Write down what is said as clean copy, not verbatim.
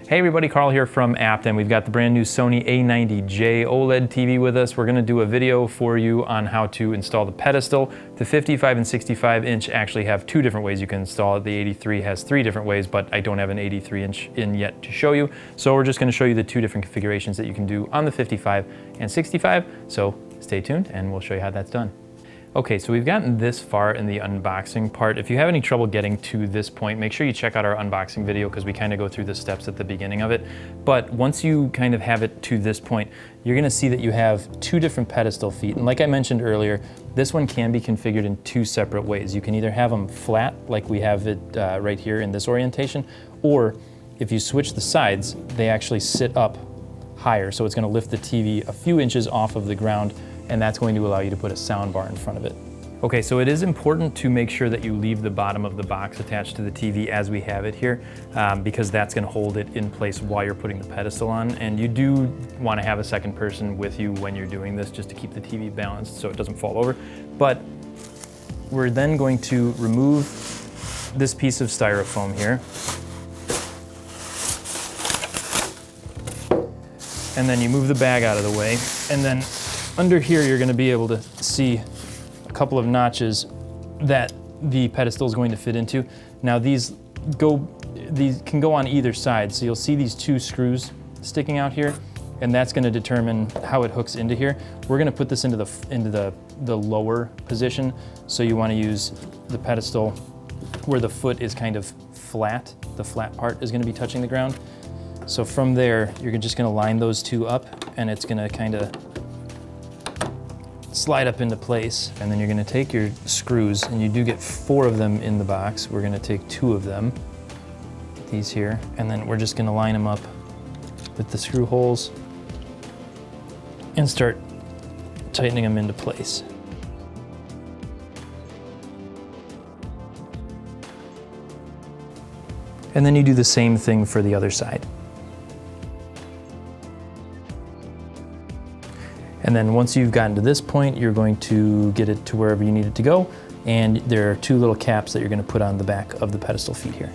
Hey everybody, Carl here from Apt, and we've got the brand new Sony A90J OLED TV with us. We're gonna do a video for you on how to install the Pedestal. The 55 and 65 inch actually have two different ways you can install it. The 83 has three different ways, but I don't have an 83 inch in yet to show you. So we're just gonna show you the two different configurations that you can do on the 55 and 65. So stay tuned and we'll show you how that's done. Okay, so we've gotten this far in the unboxing part. If you have any trouble getting to this point, make sure you check out our unboxing video because we kind of go through the steps at the beginning of it. But once you kind of have it to this point, you're gonna see that you have two different pedestal feet. And like I mentioned earlier, this one can be configured in two separate ways. You can either have them flat, like we have it right here in this orientation, or if you switch the sides, they actually sit up higher. So it's gonna lift the TV a few inches off of the ground, and that's going to allow you to put a sound bar in front of it. Okay, so it is important to make sure that you leave the bottom of the box attached to the TV as we have it here, because that's gonna hold it in place while you're putting the pedestal on. And you do wanna have a second person with you when you're doing this just to keep the TV balanced so it doesn't fall over. But we're then going to remove this piece of styrofoam here. And then you move the bag out of the way, and then under here, you're gonna be able to see a couple of notches that the pedestal is going to fit into. Now these can go on either side. So you'll see these two screws sticking out here, and that's gonna determine how it hooks into here. We're gonna put this into the lower position. So you wanna use the pedestal where the foot is kind of flat. The flat part is gonna be touching the ground. So from there, you're just gonna line those two up, and it's gonna kinda slide up into place. And then you're gonna take your screws, and you do get 4 of them in the box. We're gonna take 2 of them, these here, and then we're just gonna line them up with the screw holes and start tightening them into place. And then you do the same thing for the other side. And then once you've gotten to this point, you're going to get it to wherever you need it to go. And there are 2 little caps that you're going to put on the back of the pedestal feet here.